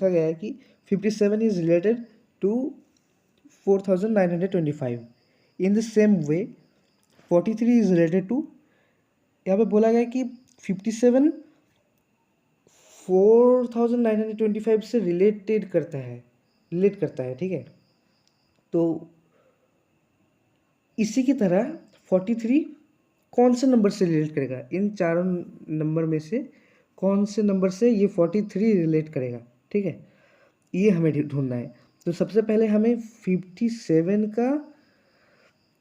देखा गया है कि 57 is related to 4925। In the same way 43 is related to, यहाँ पे बोला गया है कि 57 4925 से रिलेट करता है, ठीक है। तो इसी की तरह 43 कौन से नंबर से रिलेट करेगा, इन चारों नंबर में से कौन से नंबर से ये 43 रिलेट करेगा, ठीक है, ये हमें ढूंढना है। तो सबसे पहले हमें 57 का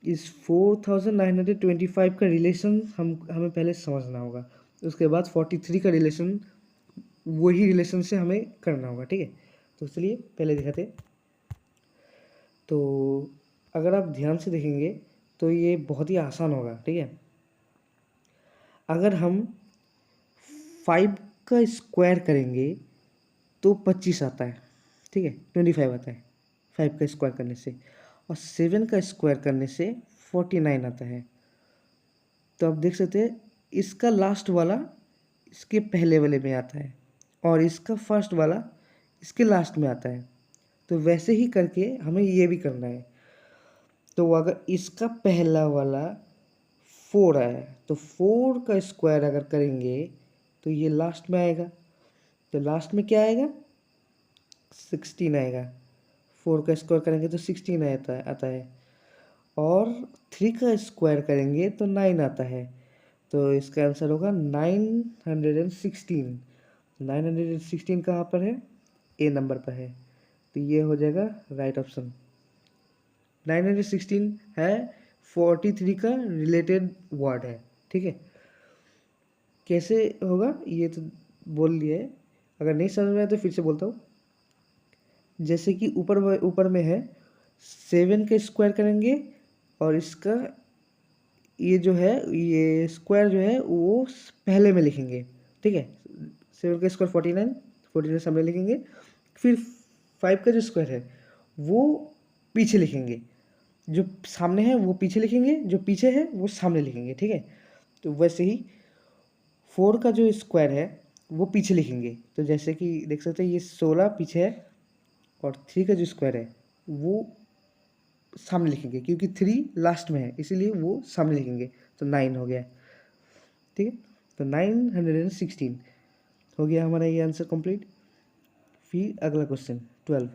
इस 4925 का रिलेशन हमें पहले समझना होगा। उसके बाद 43 का रिलेशन, वही रिलेशन से हमें करना होगा, ठीक है। तो चलिए पहले दिखाते। तो अगर आप ध्यान से देखेंगे तो ये बहुत ही आसान होगा, ठीक है। अगर हम 5 का स्क्वायर करेंगे तो 25 आता है, ठीक है, 25 आता है 5 का स्क्वायर करने से, और 7 का स्क्वायर करने से 49 आता है। तो आप देख सकते हैं इसका लास्ट वाला इसके पहले वाले में आता है और इसका फर्स्ट वाला इसके लास्ट में आता है। तो वैसे ही करके हमें ये भी करना है। तो अगर इसका पहला वाला 4 है तो 4 का स्क्वायर अगर करेंगे तो ये लास्ट में आएगा। तो लास्ट में क्या आएगा, 16 आएगा। 4 का स्क्वायर करेंगे तो 16 आता है और 3 का स्क्वायर करेंगे तो 9 आता है। तो इसका आंसर होगा 916। 916 कहाँ पर है, ए नंबर पर है, तो ये हो जाएगा राइट ऑप्शन। 916 है 43 का रिलेटेड वर्ड है, ठीक है। कैसे होगा ये तो बोल लिया है, अगर नहीं समझ में आया तो फिर से बोलता हूँ। जैसे कि ऊपर में है 7 का स्क्वायर करेंगे और इसका ये जो है ये स्क्वायर जो है वो पहले में लिखेंगे, ठीक है। 7 का स्क्वायर 49 सामने लिखेंगे, फिर 5 का जो स्क्वायर है वो पीछे लिखेंगे, जो सामने है वो पीछे लिखेंगे, जो पीछे है वो सामने लिखेंगे, ठीक है। तो वैसे ही 4 का जो स्क्वायर है वो पीछे लिखेंगे। तो जैसे कि देख सकते हैं ये 16 पीछे है और 3 का जो स्क्वायर है वो सामने लिखेंगे, क्योंकि 3 लास्ट में है इसीलिए वो सामने लिखेंगे। तो 9 हो गया, ठीक है। तो 916 हो गया हमारा ये आंसर कंप्लीट। फिर अगला क्वेश्चन 12,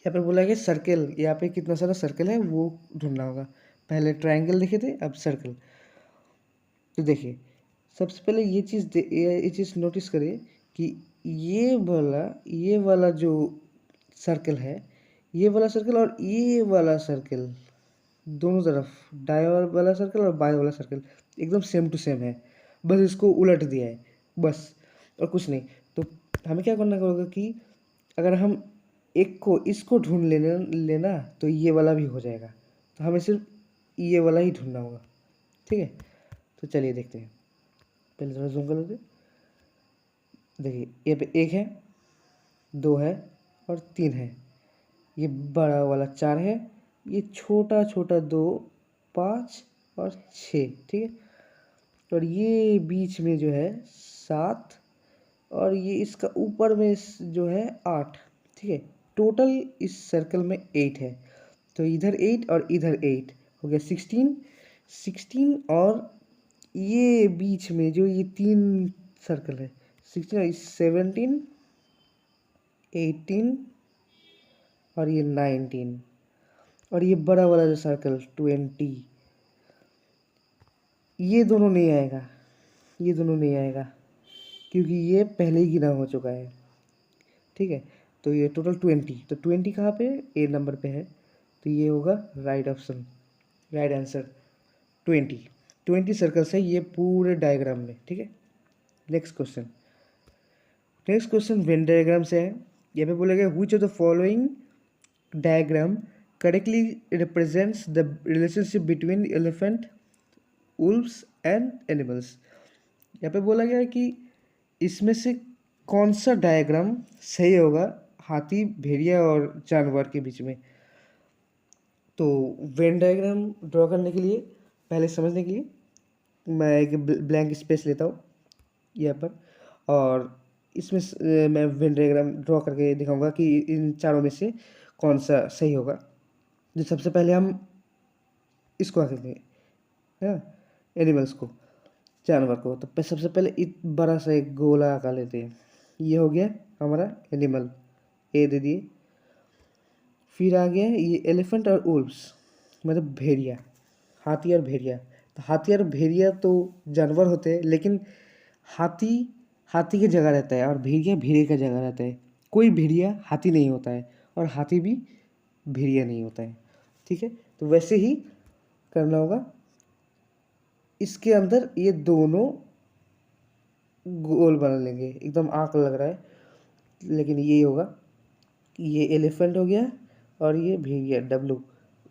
यहाँ पर बोला गया सर्कल, यहाँ पे कितना सारा सर्कल है वो ढूंढना होगा। पहले ट्रायंगल देखे थे, अब सर्कल। तो देखिए सबसे पहले ये चीज़ नोटिस करें कि ये वाला जो सर्कल है, ये वाला सर्कल और ये वाला सर्कल दोनों तरफ, दाएं वाला सर्कल और बाएं वाला सर्कल एकदम सेम टू सेम है, बस इसको उलट दिया है बस, और कुछ नहीं। तो हमें क्या करना होगा कि अगर हम एक को इसको ढूंढ लेना तो ये वाला भी हो जाएगा। तो हमें सिर्फ ये वाला ही ढूंढना होगा, ठीक है। तो चलिए देखते हैं, पहले थोड़ा जूम कर लेते। देखिए ये पे 1 है, 2 है और 3 है, ये बड़ा वाला 4 है, ये छोटा छोटा 2, 5 और 6, ठीक है। और ये बीच में जो है 7 और ये इसका ऊपर में जो है 8, ठीक है। टोटल इस सर्कल में 8 है। तो इधर 8 और इधर 8 हो गया 16 और ये बीच में जो ये 3 सर्कल है 16, 17, 18 और ये 19 और ये बड़ा वाला जो सर्कल 20, ये दोनों नहीं आएगा क्योंकि ये पहले ही गिना हो चुका है, ठीक है। तो ये टोटल 20, तो 20 कहाँ पे, ए नंबर पे है, तो ये होगा right option, right answer 20 circles है ये पूरे डायग्राम में, ठीक है। नेक्स्ट क्वेश्चन वेन डायग्राम से है। यहाँ पे बोला गया which of the following diagram correctly represents the relationship between elephant, Wolves and animals. यहाँ पे बोला गया है कि इसमें से कौन सा डायग्राम सही होगा हाथी, भेड़िया और जानवर के बीच में। तो वेन डायग्राम ड्रॉ करने के लिए, पहले समझने के लिए मैं एक ब्लैंक स्पेस लेता हूँ यहाँ पर, और इसमें मैं वेन डायग्राम ड्रॉ करके दिखाऊंगा कि इन चारों में से कौन सा सही होगा। जो सबसे पहले हम इसको आंकेंगे, हाँ, एनिमल्स को, जानवर को। तो सबसे पहले बड़ा सा एक गोला आकार लेते हैं। ये हो गया हमारा एनिमल, ए दे दिए। फिर आ गया ये एलिफेंट और वुल्व्स, मतलब भेड़िया, हाथी और भेड़िया। तो हाथी और भेड़िया तो जानवर होते हैं, लेकिन हाथी हाथी की जगह रहता है और भेड़िया भेड़िया का जगह रहता है। कोई भेड़िया हाथी नहीं होता है और हाथी भी भेड़िया नहीं होता है, ठीक है। तो वैसे ही करना होगा। इसके अंदर ये दोनों गोल बना लेंगे, एकदम आँख लग रहा है, लेकिन ये होगा। ये एलिफेंट हो गया और ये भेड़िया, डब्लू,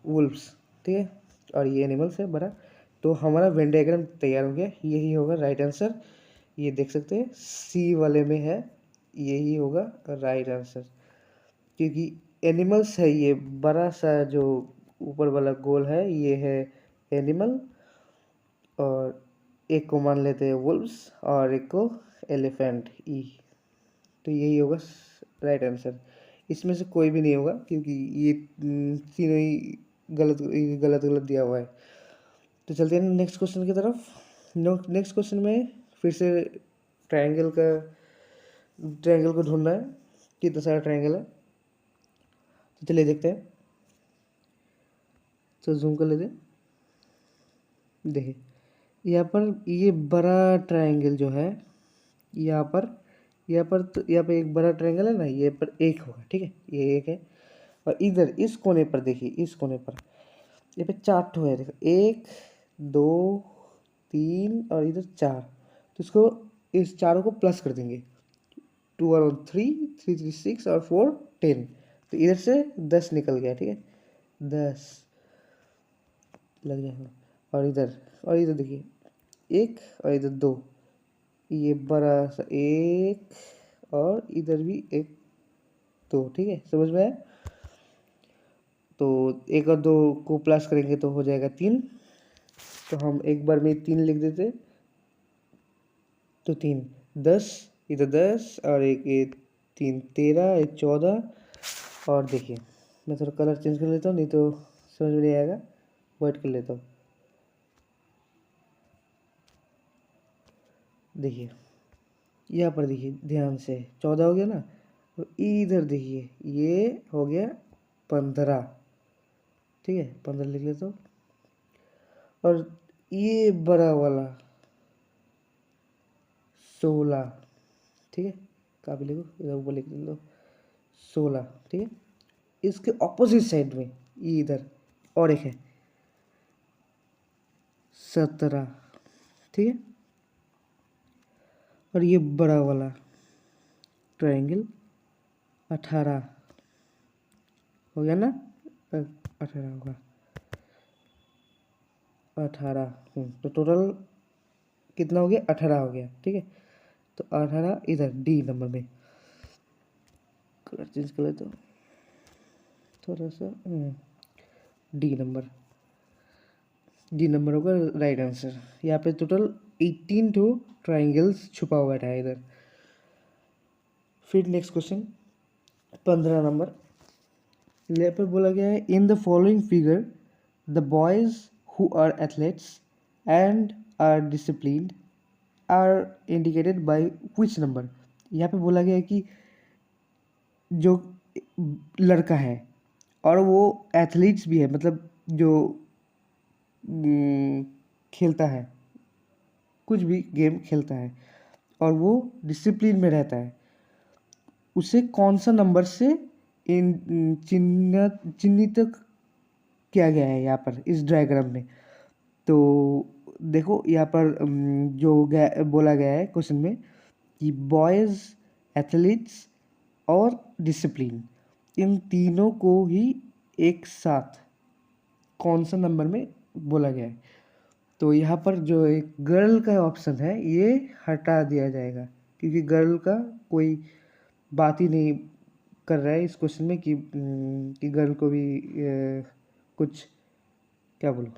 वुल्व्स, ठीक है। और ये एनिमल्स है बड़ा। तो हमारा वेन डायग्राम तैयार हो गया, यही होगा राइट आंसर। ये देख सकते हैं सी वाले में है, यही होगा राइट आंसर। क्योंकि एनिमल्स है, ये बड़ा सा जो ऊपर वाला गोल है ये है एनिमल, और एक को मान लेते हैं वुल्व्स और एक को एलिफेंट, ई। तो यही होगा राइट आंसर। इसमें से कोई भी नहीं होगा क्योंकि ये तीनों ही गलत गलत गलत दिया हुआ है। तो चलते हैं नेक्स्ट क्वेश्चन की तरफ। नेक्स्ट क्वेश्चन में फिर से ट्रायंगल को ढूंढना है, कितना सारा ट्रायंगल है। तो चलिए देखते हैं। तो जूम कर लेते हैं। देखिए यहाँ पर ये बड़ा ट्रायंगल जो है, यहाँ पर तो यहाँ पे एक बड़ा ट्रायंगल है ना, ये पर एक होगा, ठीक है, ये एक है। और इधर इस कोने पर देखिए, इस कोने पर ये पे 4 ठो है, देखो 1 2 3 और इधर 4। तो इसको, इस चारों को प्लस कर देंगे। 2 और 3, 3 3 6 और 4 10। तो इधर से 10 निकल गया, ठीक है, 10 लग जाएगा। और इधर देखिए 1 और इधर 2, ये बड़ा सा 1 और इधर भी 1 2, ठीक है, समझ में आया। तो 1 और 2 को प्लस करेंगे तो हो जाएगा 3। तो हम एक बार में 3 लिख देते। तो 3 10, इधर 10 और एक 3 13, एक 14। और देखिए मैं थोड़ा कलर चेंज कर लेता हूँ, नहीं तो समझ में नहीं आएगा। वाइट कर लेता हूँ। देखिए यहाँ पर देखिए ध्यान से, 14 हो गया ना। तो इधर देखिए ये हो गया 15, ठीक है, 15 लिख लेता हूँ। और ये बड़ा वाला 16, ठीक है, काफी लिखो, इधर ऊपर लिख लो 16, ठीक है। इसके ऑपोजिट साइड में ये इधर और एक है 17, ठीक है। और ये बड़ा वाला ट्रायंगल 18 हो गया ना, 18 होगा, 18। तो टोटल कितना हो गया, 18 हो गया, ठीक है। तो 18 इधर डी नंबर में, कलर चेंज कर लेता हूँ थोड़ा सा। डी नंबर होगा राइट आंसर। यहाँ पे टोटल 18 टू ट्राइंगल्स छुपा हुआ था इधर। फिर नेक्स्ट क्वेश्चन 15 नंबर, यहाँ पर बोला गया है in the following figure the boys who are athletes and are disciplined are indicated by which number. यहाँ पे बोला गया है कि जो लड़का है और वो एथलीट्स भी है, मतलब जो खेलता है, कुछ भी गेम खेलता है और वो डिसिप्लिन में रहता है, उसे कौन सा नंबर से इन चिन्हित किया गया है यहाँ पर इस डायग्राम में। तो देखो यहाँ पर जो बोला गया है क्वेश्चन में कि बॉयज़, एथलीट्स और डिसिप्लिन, इन तीनों को ही एक साथ कौन सा नंबर में बोला गया है। तो यहाँ पर जो एक गर्ल का ऑप्शन है ये हटा दिया जाएगा, क्योंकि गर्ल का कोई बात ही नहीं कर रहा है इस क्वेश्चन में कि गर्ल को भी कुछ, क्या बोलो,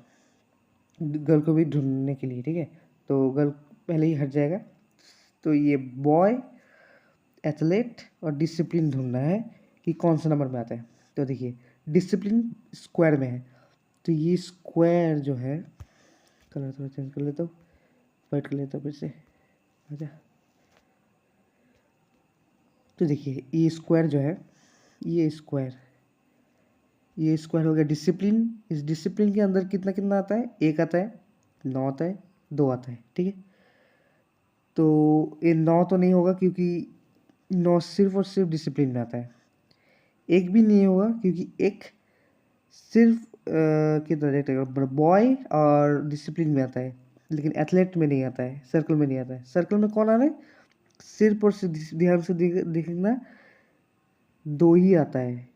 गर्ल को भी ढूंढने के लिए, ठीक है। तो गर्ल पहले ही हट जाएगा। तो ये बॉय एथलेट और डिसिप्लिन ढूंढना है कि कौन सा नंबर में आता है। तो देखिए डिसिप्लिन स्क्वायर में है, तो ये स्क्वायर जो है, कलर थोड़ा चेंज कर लेता हूँ, वाइट कर लेता हूँ फिर से, आजा। तो देखिए ये स्क्वायर जो है, ये स्क्वायर हो गया डिसिप्लिन। इस डिसिप्लिन के अंदर कितना कितना आता है, 1 आता है, 9 आता है, 2 आता है, ठीक है। तो ये 9 तो नहीं होगा क्योंकि 9 सिर्फ और सिर्फ डिसिप्लिन में आता है। 1 भी नहीं होगा क्योंकि 1 सिर्फ कितना रहेगा, बॉय और डिसिप्लिन में आता है, लेकिन एथलेट में नहीं आता है, सर्कल में नहीं आता है। सर्कल में कौन आ रहा है, सिर्फ और सिर्फ ध्यान से देखना, 2 ही आता है।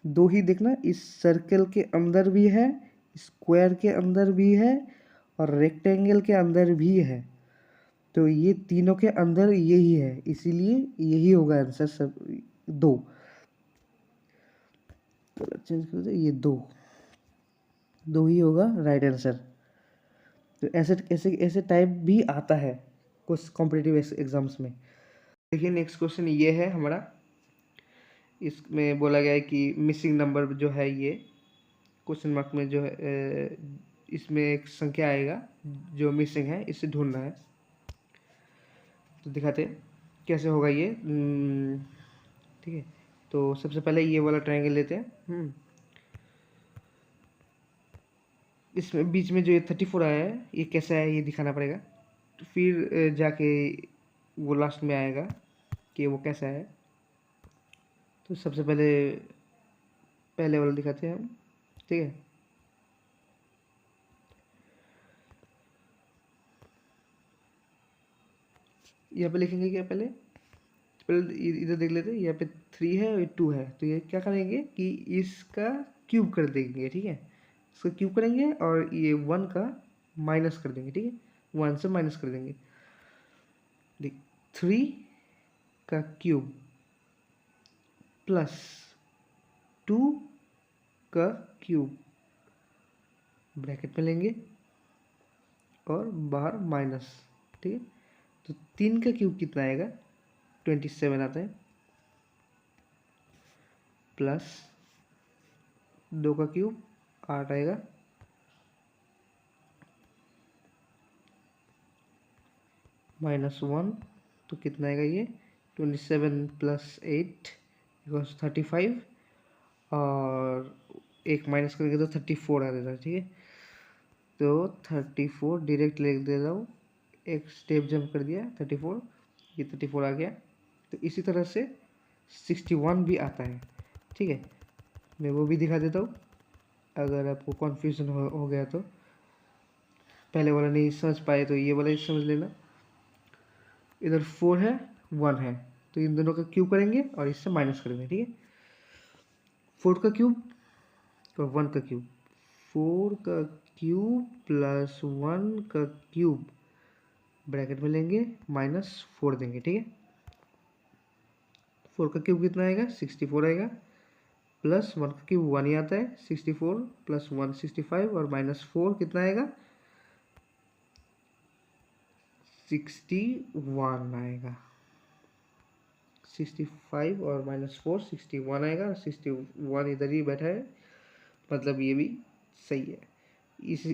2 ही देखना, इस सर्कल के अंदर भी है, स्क्वायर के अंदर भी है और रेक्टेंगल के अंदर भी है। तो ये तीनों के अंदर यही है, इसीलिए यही होगा आंसर सब 2। चेंज कर दे, ये 2 ही होगा राइट आंसर। तो ऐसे ऐसे ऐसे टाइप भी आता है कुछ कॉम्पिटिटिव एग्जाम्स में। देखिए नेक्स्ट क्वेश्चन ये है हमारा, इसमें बोला गया है कि मिसिंग नंबर जो है, ये क्वेश्चन मार्क में जो है इसमें एक संख्या आएगा जो मिसिंग है, इसे ढूंढना है। तो दिखाते हैं कैसे होगा ये। ठीक है, तो सबसे पहले ये वाला ट्रायंगल लेते हैं। इसमें बीच में जो ये 34 आया है, ये कैसा है ये दिखाना पड़ेगा, तो फिर जाके वो लास्ट में आएगा कि वो कैसा है। तो सबसे पहले वाला दिखाते हैं हम, ठीक है। यहाँ पे लिखेंगे क्या, पहले इधर देख लेते हैं, यहाँ पे 3 है और 2 है, तो ये क्या करेंगे कि इसका क्यूब कर देंगे, ठीक है। इसका क्यूब करेंगे और ये 1 का माइनस कर देंगे, ठीक है, 1 से माइनस कर देंगे। देख 3 का क्यूब प्लस 2 का क्यूब ब्रैकेट में लेंगे और बाहर माइनस, ठीक है। तो 3 का क्यूब कितना आएगा, 27 आता है, प्लस 2 का क्यूब 8 आएगा, -1, तो कितना आएगा ये 27 + 8 = 35, और एक माइनस करेंगे तो 34 आ जाता है, ठीक है। तो 34 डायरेक्ट लिख दे रहा हूँ, एक स्टेप जंप कर दिया, 34, ये 34 आ गया। तो इसी तरह से 61 भी आता है, ठीक है। मैं वो भी दिखा देता हूँ, अगर आपको कन्फ्यूजन हो गया तो, पहले वाला नहीं समझ पाए तो ये वाला ही समझ लेना। इधर 4 है, 1 है, तो इन दोनों का क्यूब करेंगे और इससे माइनस करेंगे, ठीक है। 4 का क्यूब और 1 का क्यूब, 4 का क्यूब प्लस 1 का क्यूब ब्रैकेट में लेंगे, -4 देंगे, ठीक है। 4 का क्यूब कितना आएगा, 64 आएगा, प्लस 1 का क्यूब 1 ही आता है, 64 + 1 65, और -4 कितना आएगा, 61 आएगा। 65 और -4 61 आएगा, 61 इधर ही बैठा है, मतलब ये भी सही है,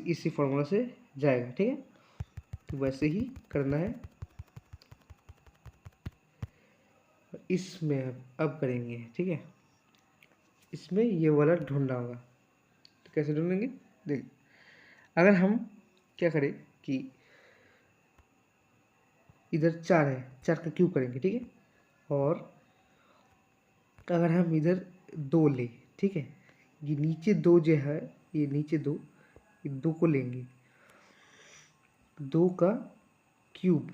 इसी फॉर्मूला से जाएगा, ठीक है। तो वैसे ही करना है, इसमें अब करेंगे, ठीक है। इसमें ये वाला ढूंढना होगा, तो कैसे ढूंढेंगे, देख अगर हम क्या करें कि इधर 4 है, 4 का क्यूब करेंगे, ठीक है। और अगर हम इधर 2 ले, ठीक है, ये नीचे 2 जो है, ये नीचे 2, ये 2 को लेंगे, 2 का क्यूब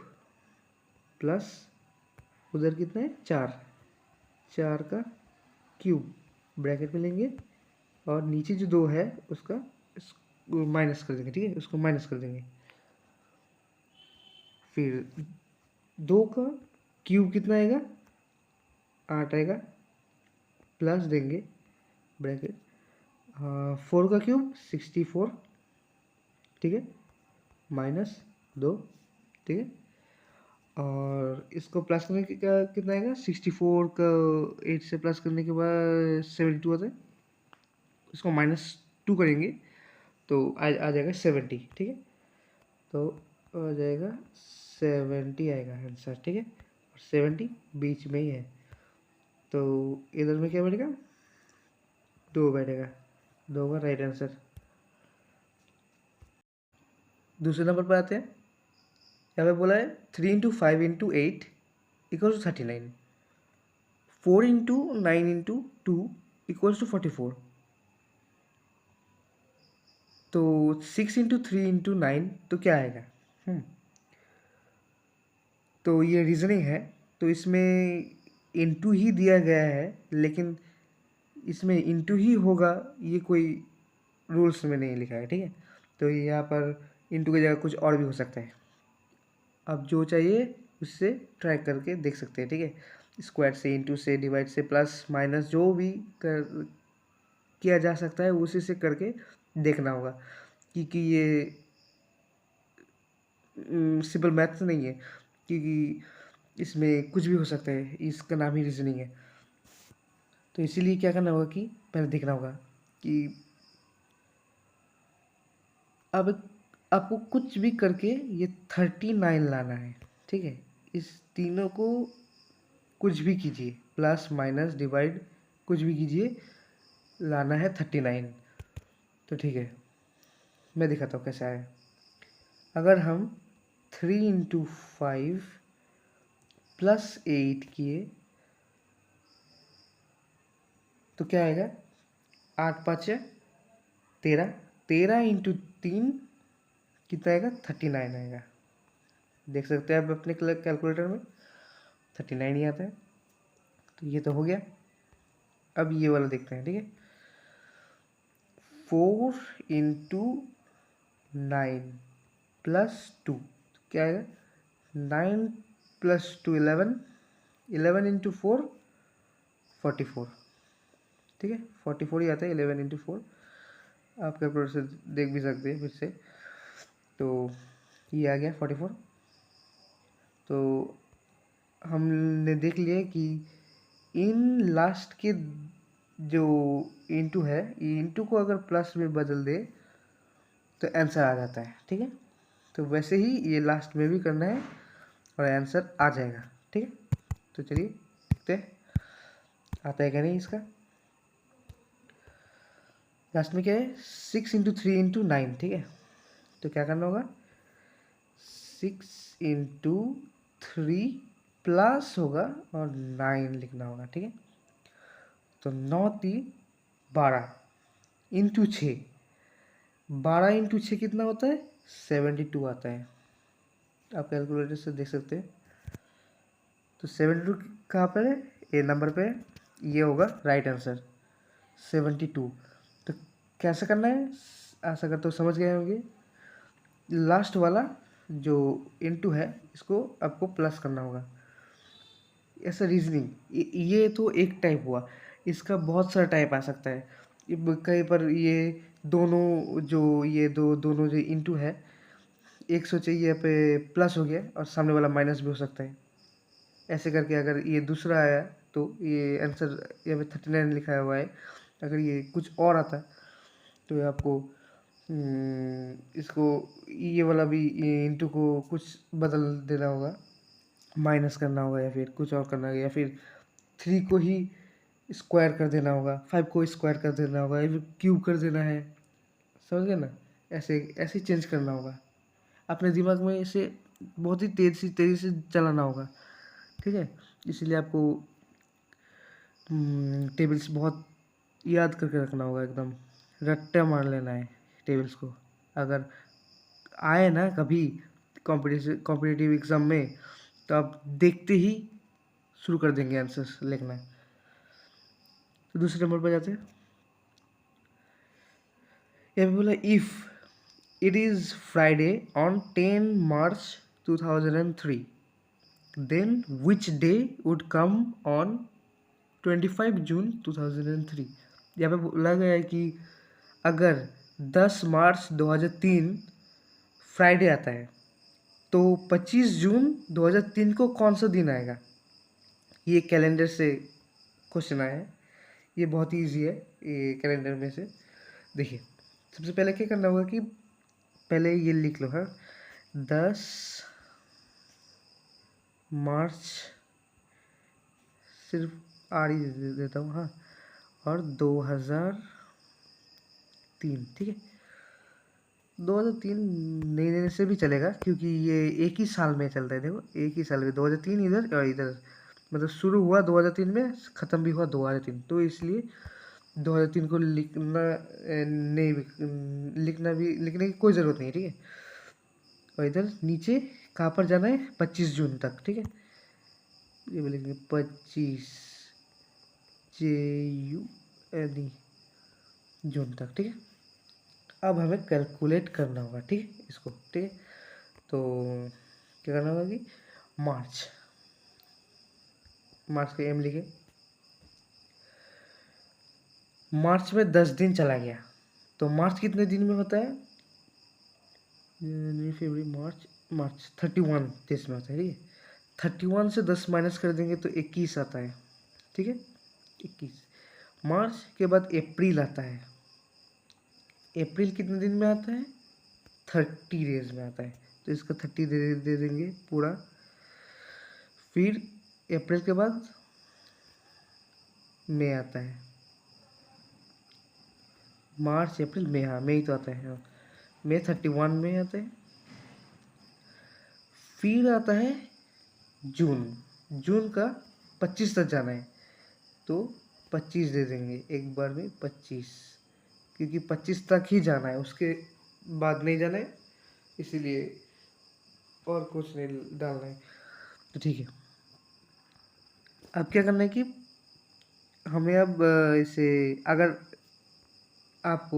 प्लस उधर कितना है 4, 4 का क्यूब ब्रैकेट में लेंगे, और नीचे जो 2 है उसका माइनस कर देंगे, ठीक है, उसको माइनस कर देंगे। फिर 2 का क्यूब कितना आएगा, 8 आएगा, प्लस देंगे ब्रैकेट, 4 का क्यूब 64, ठीक है, -2, ठीक है, और इसको प्लस करने के क्या कितना आएगा, 64 का 8 से प्लस करने के बाद 72 आता है। इसको -2 करेंगे तो आ जाएगा 70, ठीक है। तो आ जाएगा 70 आएगा आंसर, ठीक है। और 70 बीच में ही है, तो इधर में क्या बैठेगा, 2 बैठेगा, 2 का राइट आंसर। दूसरे नंबर पर आते हैं। यहाँ पे बोला है 3 × 5 × 8 = 39, 4 × 9 × 2 = 44। तो 6 × 3 × 9 तो क्या आएगा। तो ये रीजनिंग है, तो इसमें इंटू ही दिया गया है, लेकिन इसमें इंटू ही होगा ये कोई रूल्स में नहीं लिखा है, ठीक है। तो यहाँ पर इंटू की जगह कुछ और भी हो सकता है। अब जो चाहिए उससे ट्राई करके देख सकते हैं, ठीक है। स्क्वायर से, इंटू से, डिवाइड से, प्लस माइनस जो भी किया जा सकता है उसी से करके देखना होगा, क्योंकि ये सिंपल मैथ्स नहीं है, क्योंकि इसमें कुछ भी हो सकता है, इसका नाम ही रीजनिंग है। तो इसीलिए क्या करना होगा कि पहले देखना होगा कि अब आपको कुछ भी करके ये 39 लाना है, ठीक है। इस तीनों को कुछ भी कीजिए, प्लस माइनस डिवाइड कुछ भी कीजिए, लाना है 39। तो ठीक है, मैं दिखाता हूँ कैसा है। अगर हम 3 × 5 + 8 किए तो क्या आएगा, 8 × 5 = 13, 13 × 3 कितना आएगा, 39 आएगा। देख सकते हैं आप अपने कैलकुलेटर में 39 ही आता है। तो ये तो हो गया। अब ये वाला देखते हैं, ठीक है। 4 × 9 + 2 क्या आएगा, 9 + 2 11, 11 × 4 44, ठीक है। 44 ही आता है 11 × 4। आप कैलकुलेटर से देख भी सकते हैं फिर से। तो ये आ गया 44। तो हमने देख लिया कि इन लास्ट के जो इंटू है, इंटू को अगर प्लस में बदल दे तो आंसर आ जाता है, ठीक है। तो वैसे ही ये लास्ट में भी करना है और आंसर आ जाएगा, ठीक है। तो चलिए देखते हैं आता है क्या नहीं इसका। लास्ट में क्या है, 6 × 3 × 9, ठीक है। तो क्या करना होगा, 6 × 3 प्लस होगा और 9 लिखना होगा, ठीक है। तो 9 × 3 = 12 × 6, 12 × 6 कितना होता है, 72 आता है। आप कैलकुलेटर से देख सकते हैं। तो 72 कहाँ पर है, ए नंबर पे है, ये होगा राइट आंसर 72। तो कैसे करना है, ऐसा कर तो समझ गए होंगे। लास्ट वाला जो इनटू है इसको आपको प्लस करना होगा। ऐसा रीजनिंग, ये तो एक टाइप हुआ, इसका बहुत सारा टाइप आ सकता है। कहीं पर ये दोनों दोनों जो इनटू है, एक सोचिए यहाँ पे प्लस हो गया और सामने वाला माइनस भी हो सकता है। ऐसे करके अगर ये दूसरा आया तो ये आंसर यहाँ पे 39 लिखा हुआ है। अगर ये कुछ और आता तो ये आपको इसको ये वाला भी इंटू को कुछ बदल देना होगा, माइनस करना होगा, या फिर कुछ और करना होगा, या फिर 3 को ही स्क्वायर कर देना होगा, 5 को स्क्वायर कर देना होगा, या फिर क्यूब कर देना है। समझ गए ना, ऐसे ऐसे चेंज करना होगा। अपने दिमाग में इसे बहुत ही तेज़ी से चलाना होगा, ठीक है। इसलिए आपको टेबल्स बहुत याद करके रखना होगा, एकदम रट्टा मार लेना है टेबल्स को। अगर आए ना कभी कॉम्पिटिटिव एग्ज़ाम में, तो आप देखते ही शुरू कर देंगे आंसर्स लिखना। तो दूसरे नंबर पर जाते हैं। यहाँ पे बोला if it is Friday on 10 March 2003, then which day would come on 25 June 2003। यहाँ पे बोला गया है कि अगर 10 मार्च 2003 फ्राइडे आता है तो 25 जून 2003 को कौन सा दिन आएगा? ये कैलेंडर से क्वेश्चन आया है। ये बहुत ही ईजी है ये कैलेंडर में से। देखिए, सबसे पहले क्या करना होगा कि पहले ये लिख लो। हाँ, 10 मार्च, सिर्फ आर ही दे देता हूँ। हाँ, और 2003, ठीक है। 2003 नहीं देने से भी चलेगा, क्योंकि ये एक ही साल में चलता है। देखो, एक ही साल में 2003 इधर और इधर, मतलब शुरू हुआ 2003 में, ख़त्म भी हुआ 2003, तो इसलिए 2003 को लिखना नहीं, लिखने की कोई ज़रूरत नहीं है, ठीक है। और इधर नीचे कहाँ पर जाना है? 25 जून तक, ठीक है। ये लिखेंगे 25 JUNE जून तक, ठीक है। अब हमें कैलकुलेट करना होगा, ठीक है, इसको, ठीक है। तो क्या करना होगा कि मार्च का एम लिखे। मार्च में 10 दिन चला गया, तो मार्च कितने दिन में होता है? जनवरी, फरवरी, मार्च 31 देश में होता है, ठीक है। 31 से 10 माइनस कर देंगे तो 21 आता है, ठीक है, 21। मार्च के बाद अप्रैल आता है। अप्रैल कितने दिन में आता है? 30 डेज में आता है, तो इसका 30 दे देंगे पूरा। फिर अप्रैल के बाद मई आता है। मार्च, अप्रैल, मई, हाँ मई तो आता है, हाँ मई 31 में आता है। फिर आता है जून। जून का 25 तक जाना है, तो 25 दे देंगे एक बार में, 25, क्योंकि 25 तक ही जाना है, उसके बाद नहीं जाना है, इसीलिए और कुछ नहीं डालना है। तो ठीक है, अब क्या करना है कि हमें अब इसे, अगर आप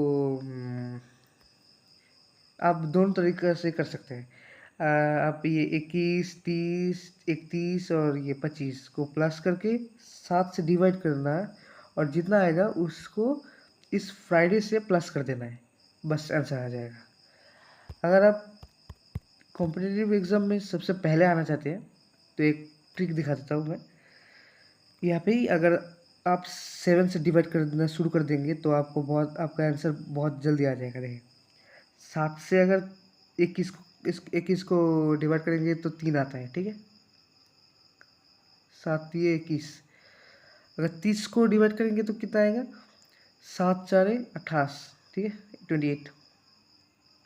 आप दोनों तरीके से कर सकते हैं। आप ये 21, 30, 31 और ये 25 को प्लस करके 7 से डिवाइड करना है, और जितना आएगा उसको इस फ्राइडे से प्लस कर देना है, बस आंसर आ जाएगा। अगर आप कॉम्पिटिटिव एग्ज़ाम में सबसे पहले आना चाहते हैं तो एक ट्रिक दिखा देता हूँ मैं। यहाँ पे ही अगर आप 7 से डिवाइड करना शुरू कर देंगे तो आपका आंसर बहुत जल्दी आ जाएगा। देखिए, 7 से अगर 21 को डिवाइड करेंगे तो 3 आता है, ठीक है, 7 ये 21। अगर 30 को डिवाइड करेंगे तो कितना आएगा? 7 4 28, ठीक है, 28।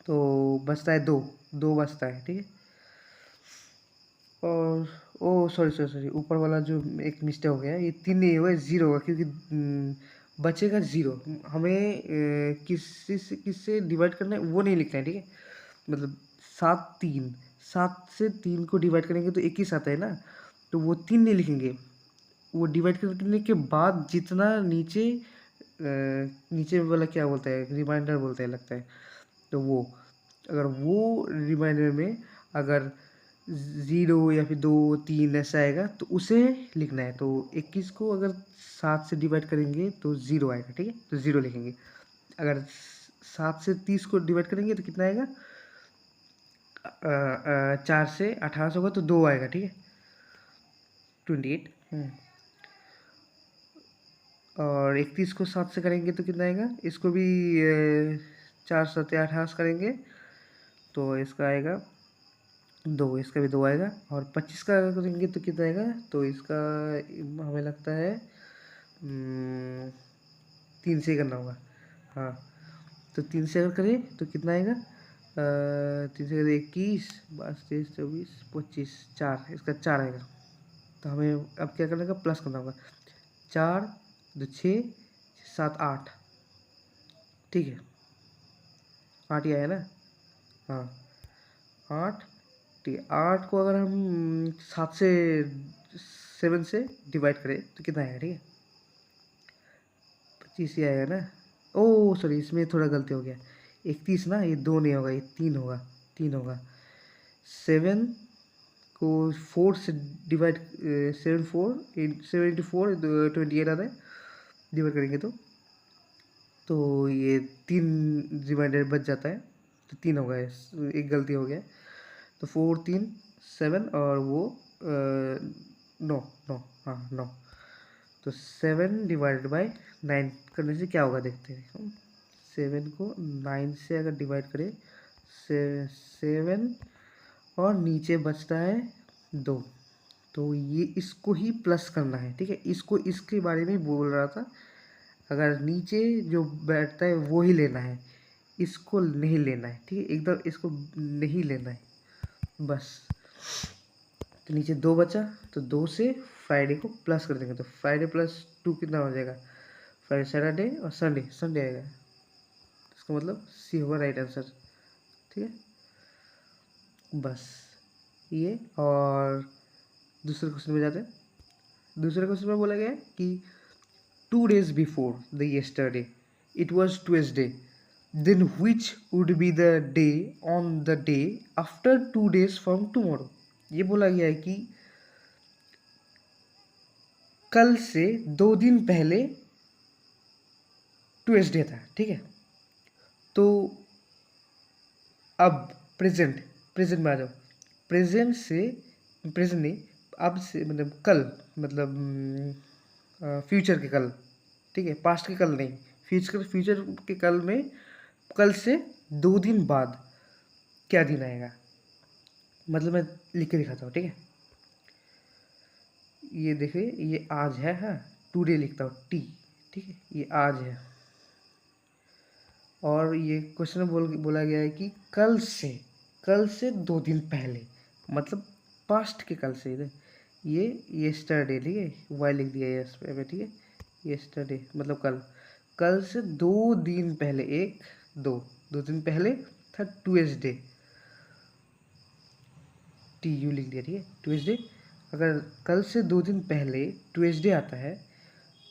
तो बचता है 2 बचता है, ठीक है। और ओ सॉरी, ऊपर वाला जो एक मिस्टेक हो गया है, ये 3 नहीं होगा, 0 होगा, क्योंकि बचेगा 0। हमें किससे डिवाइड करना है वो नहीं लिखना है, ठीक है। मतलब 7 से 3 को डिवाइड करेंगे तो 21 आता है ना, तो वो 3 नहीं लिखेंगे। वो डिवाइड करने के बाद जितना नीचे वाला क्या बोलता है, रिमाइंडर बोलता है लगता है, तो वो अगर वो रिमाइंडर में अगर 0 या फिर 2 3 ऐसा आएगा तो उसे लिखना है। तो 21 को अगर 7 से डिवाइड करेंगे तो 0 आएगा, ठीक है, तो 0 लिखेंगे। अगर 7 से 30 को डिवाइड करेंगे तो कितना आएगा? 4 से 28 होगा तो 2 आएगा, ठीक है, 28। और 31 को 7 से करेंगे तो कितना आएगा? इसको भी 4 7 28 करेंगे तो इसका आएगा 2, इसका भी 2 आएगा। और 25 का अगर करेंगे तो कितना आएगा? तो इसका हमें लगता है 3 से ही करना होगा। हाँ, तो 3 से अगर करें तो कितना आएगा? 3 से करें 21, 22, 23, 24, 25, 4, इसका 4 आएगा। तो हमें अब क्या करने का? प्लस करना होगा। 4 2 6 7 8, ठीक है, 8 ही आया ना। हाँ, 8, ठीक है। 8 को अगर हम 7 से डिवाइड करें तो कितना आएगा? ठीक है, 25 ही आएगा ना। ओ सॉरी, इसमें थोड़ा गलती हो गया, 31 ना, ये 2 नहीं होगा, ये 3 होगा, 3 होगा। 7 को 4 से डिवाइड, 7 4 74 28 आता है, डिवाइड करेंगे तो ये 3 रिमाइंडर बच जाता है, तो 3 होगा, एक गलती हो गया। तो 4 3 7 और वो 9 9, हाँ 9। तो 7 डिवाइडेड बाई 9 करने से क्या होगा देखते हैं हम। 7 को 9 से अगर डिवाइड करें, 7 और नीचे बचता है 2, तो ये इसको ही प्लस करना है, ठीक है। इसको इसके बारे में बोल रहा था, अगर नीचे जो बैठता है वो ही लेना है, इसको नहीं लेना है, ठीक है, एकदम इसको नहीं लेना है बस। तो नीचे 2 बचा, तो 2 से फ्राइडे को प्लस कर देंगे, तो फ्राइडे प्लस 2 कितना हो जाएगा, फ्राइडे सैटरडे और संडे, संडे आएगा। इसका मतलब सी होगा राइट आंसर, ठीक है बस ये। और दूसरे क्वेश्चन में जाते हैं। दूसरे क्वेश्चन में बोला गया है कि 2 days before the yesterday it was Tuesday, then which would be the day on the day after 2 days from tomorrow। ये बोला गया है कि कल से 2 दिन पहले ट्यूसडे था, ठीक है। तो अब प्रेजेंट, प्रेजेंट में आ जाओ। प्रेजेंट से, प्रेजेंट नहीं, अब से मतलब कल, मतलब फ्यूचर के कल, ठीक है, पास्ट के कल नहीं, फ्यूचर, फ्यूचर के कल में कल से 2 दिन बाद क्या दिन आएगा, मतलब मैं लिख के दिखाता हूँ, ठीक है। ये देखिए, ये आज है, हाँ, टुडे लिखता हूँ टी, ठीक है, ये आज है। और ये क्वेश्चन में बोला गया है कि कल से 2 दिन पहले, मतलब पास्ट के कल से, इधर ये येस्टरडे, ठीक है, वाई लिख दिया यस पे, ठीक है, येस्टरडे मतलब कल से 2 दिन पहले, 1 2 2 दिन पहले था ट्यूसडे, टी यू लिख दिया, ठीक है, ट्यूसडे। अगर कल से 2 दिन पहले ट्यूसडे आता है,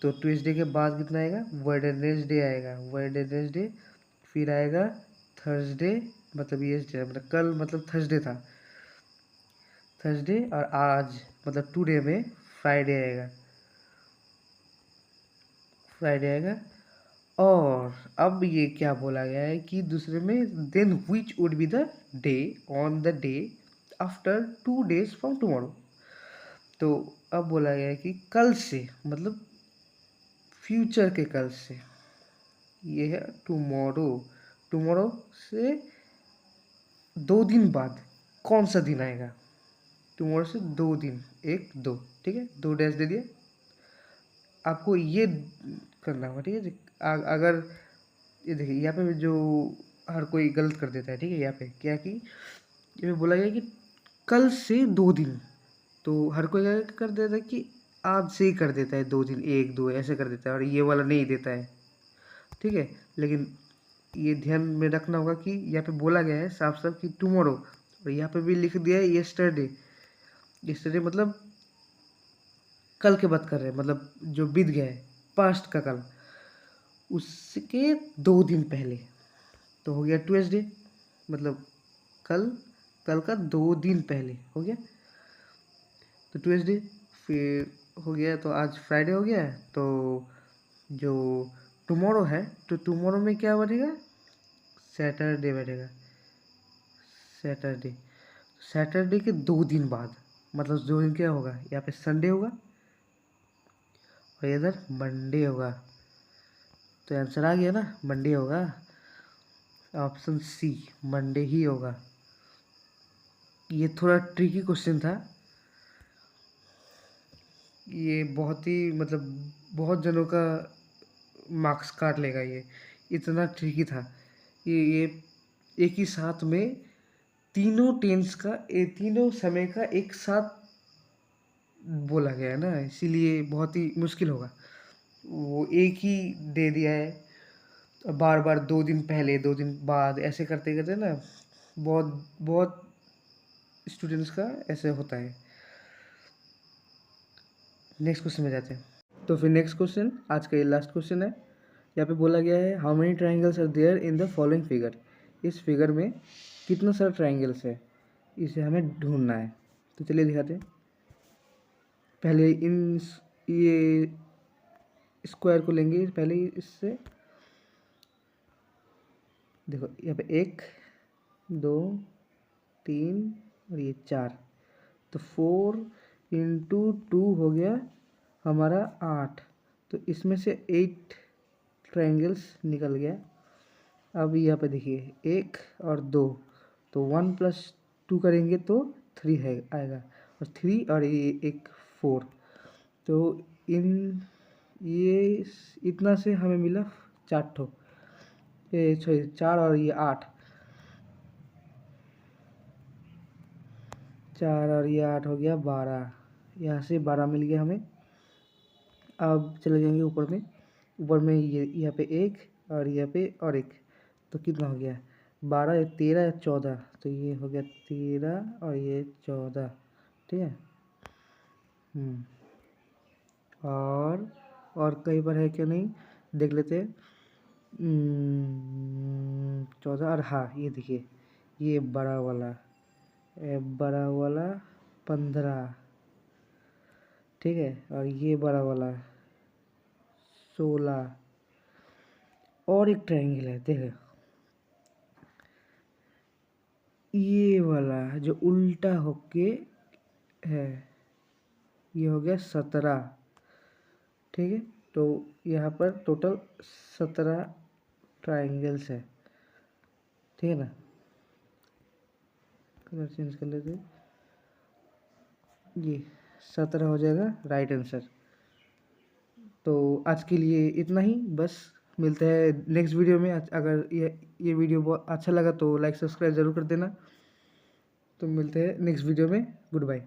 तो ट्यूसडे के बाद कितना आएगा, वेडनेसडे आएगा, वेडनेसडे, फिर आएगा थर्सडे, मतलब ये मतलब कल मतलब थर्सडे था, थर्सडे, और आज मतलब टुडे में फ्राइडे आएगा, फ्राइडे आएगा। और अब ये क्या बोला गया है कि दूसरे में, then which would be the day on the day after 2 days from tomorrow. तो अब बोला गया है कि कल से मतलब फ्यूचर के कल से, ये है टुमारो, टुमारो से 2 दिन बाद कौन सा दिन आएगा, टुमारो से 2 दिन, 1 2, ठीक है, 2 डैश दे दिए। आपको ये करना होगा, ठीक है। अगर ये देखिए, यहाँ पे जो हर कोई गलत कर देता है, ठीक है, यहाँ पे क्या कि ये बोला गया कि कल से 2 दिन, तो हर कोई क्या कर देता है कि आज से ही कर देता है, 2 दिन 1 2 ऐसे कर देता है, और ये वाला नहीं देता है, ठीक है। लेकिन ये ध्यान में रखना होगा कि यहाँ पे बोला गया है साफ साफ कि टुमारो, और यहाँ पे भी लिख दिया है येस्टरडे, येस्टरडे मतलब कल के बात कर रहे हैं, मतलब जो बीत गया है, पास्ट का कल, उसके 2 दिन पहले, तो हो गया ट्यूसडे, मतलब कल, कल का 2 दिन पहले हो गया, तो ट्यूसडे। फिर हो गया, तो आज फ्राइडे हो गया है, तो जो टुमारो है, तो टुमारो में क्या बनेगा, सैटरडे बनेगा, सैटरडे, सैटरडे के 2 दिन बाद, मतलब 2 दिन क्या होगा, यहाँ पे संडे होगा और इधर मंडे होगा, तो आंसर आ गया ना, मंडे होगा, ऑप्शन सी मंडे ही होगा। ये थोड़ा ट्रिकी क्वेश्चन था, ये बहुत ही मतलब बहुत जनों का मार्क्स काट लेगा, ये इतना ट्रिकी था। ये एक ही साथ में तीनों टेंस का, ये तीनों समय का एक साथ बोला गया है ना, इसीलिए बहुत ही मुश्किल होगा। वो एक ही दे दिया है, बार बार 2 दिन पहले 2 दिन बाद ऐसे करते करते ना, बहुत बहुत स्टूडेंट्स का ऐसे होता है। नेक्स्ट क्वेश्चन में जाते हैं। तो फिर नेक्स्ट क्वेश्चन, आज का ये लास्ट क्वेश्चन है। यहाँ पे बोला गया है, how many triangles are there in the following figure. इस फिगर में कितना सारा ट्राइंगल्स है, इसे हमें ढूंढना है। तो चलिए दिखाते हैं। पहले ये स्क्वायर को लेंगे, पहले इससे देखो, यहाँ पे 1 2 3 और ये 4। तो 4 इंटू 2 हो गया हमारा 8। तो इसमें से 8 ट्रायंगल्स निकल गया। अब यहाँ पे देखिए 1 और 2, तो 1 + 2 करेंगे तो 3 है आएगा, और 3 और ये एक 4। तो ये इतना से हमें मिला 4 ठो, ये सॉरी 4 और ये 8, 4 और ये 8 हो गया 12। यहाँ से 12 मिल गया हमें। अब चले जाएंगे ऊपर में। ऊपर में ये यहाँ पे 1 और यहाँ पे और 1, तो कितना हो गया 12 या 13 या 14। तो ये हो गया 13 और ये 14, ठीक है। और कहीं पर है क्या नहीं देख लेते हैं। 14, और हाँ ये देखिए ये बड़ा वाला 15, ठीक है। और ये बड़ा वाला 16। और एक ट्रायंगल है देखो, ये वाला जो उल्टा होके है, ये हो गया 17, ठीक है। तो यहाँ पर टोटल 17 ट्रायंगल्स है, ठीक है ना। कलर चेंज कर लेते हैं, ये 17 हो जाएगा राइट आंसर। तो आज के लिए इतना ही बस। मिलते हैं नेक्स्ट वीडियो में। अगर ये वीडियो बहुत अच्छा लगा तो लाइक सब्सक्राइब ज़रूर कर देना। तो मिलते हैं नेक्स्ट वीडियो में। Good bye.